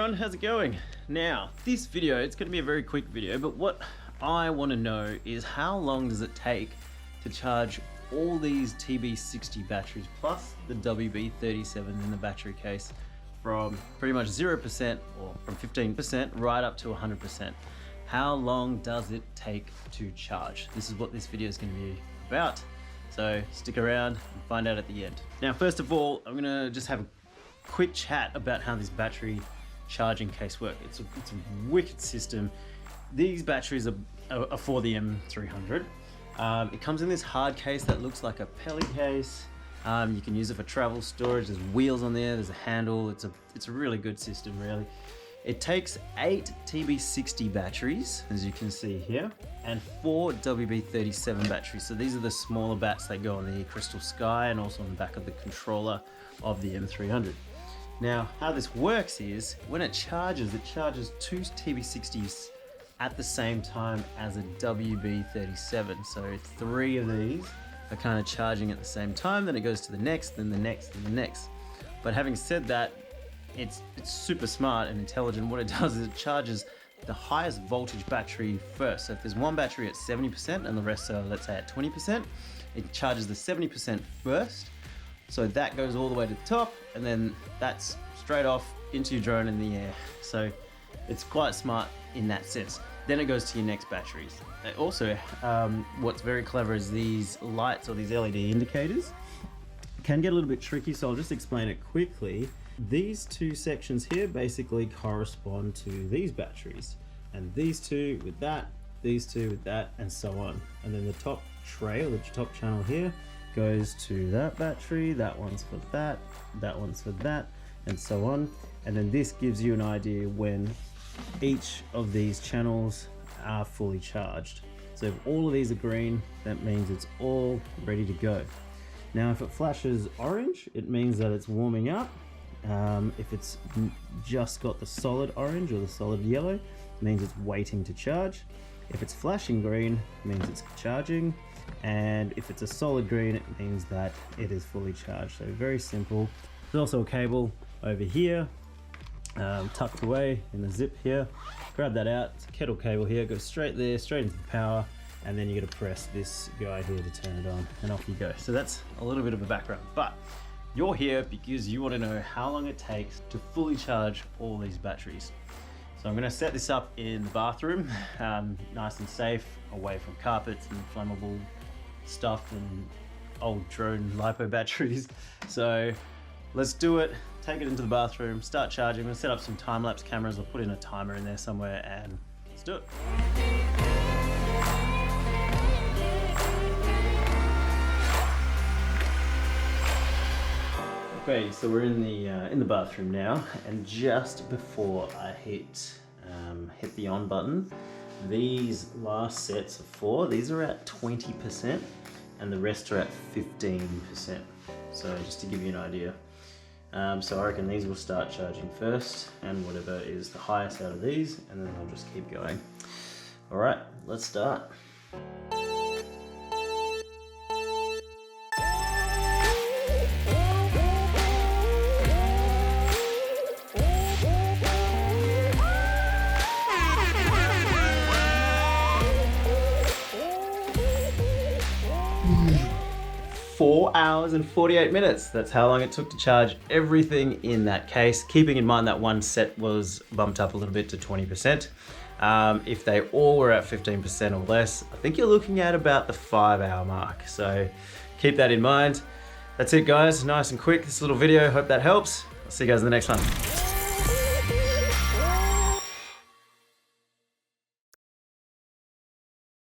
everyone, how's it going? Now, this video, it's going to be a very quick video, but what I want to know is how long does it take to charge all these TB60 batteries plus the WB37 in the battery case from pretty much 0% or from 15% right up to 100%. How long does it take to charge? This is what this video is going to be about. So stick around and find out at the end. Now, first of all, I'm going to just have a quick chat about how this battery charging case works. It's a wicked system. These batteries are for the M300. It comes in this hard case that looks like a pelly case. You can use it for travel storage. There's wheels on there, there's a handle. It's a really good system, really. It takes 8 TB60 batteries, as you can see here, and 4 WB37 batteries. So these are the smaller bats that go on the Crystal Sky and also on the back of the controller of the M300. Now, how this works is, when it charges 2 TB60s at the same time as a WB37. So 3 of these are kind of charging at the same time, then it goes to the next, then the next, and the next. But having said that, it's super smart and intelligent. What it does is it charges the highest voltage battery first. So if there's one battery at 70% and the rest are, let's say, at 20%, it charges the 70% first. So that goes all the way to the top, and then that's straight off into your drone in the air. So it's quite smart in that sense. Then it goes to your next batteries. Also, what's very clever is these lights, or these LED indicators, can get a little bit tricky, so I'll just explain it quickly. These two sections here basically correspond to these batteries, and these two with that, these two with that, and so on. And then the top tray, or the top channel here, goes to that battery, that one's for that, that one's for that, and so on. And then this gives you an idea when each of these channels are fully charged. So if all of these are green, that means it's all ready to go. Now, if it flashes orange, it means that it's warming up. If it's just got the solid orange or the solid yellow, it means it's waiting to charge. If it's flashing green, it means it's charging. And if it's a solid green, it means that it is fully charged. So very simple. There's also a cable over here, tucked away in the zip here. Grab that out, it's a kettle cable here, goes straight there, straight into the power, and then you got to press this guy here to turn it on, and off you go. So that's a little bit of a background, but you're here because you want to know how long it takes to fully charge all these batteries. So I'm going to set this up in the bathroom, nice and safe, away from carpets and flammable stuff and old drone LiPo batteries. So let's do it. Take it into the bathroom, start charging. I'm going to set up some time-lapse cameras. I'll put in a timer in there somewhere, and let's do it. Okay, so we're in the bathroom now, and just before I hit the on button, these last sets of 4, these are at 20%, and the rest are at 15%. So just to give you an idea. So I reckon these will start charging first, and whatever is the highest out of these, and then they'll just keep going. All right, let's start. Four hours and 48 minutes. That's how long it took to charge everything in that case. Keeping in mind that one set was bumped up a little bit to 20%. If they all were at 15% or less, I think you're looking at about the 5-hour mark. So keep that in mind. That's it, guys. Nice and quick, this little video. Hope that helps. I'll see you guys in the next one.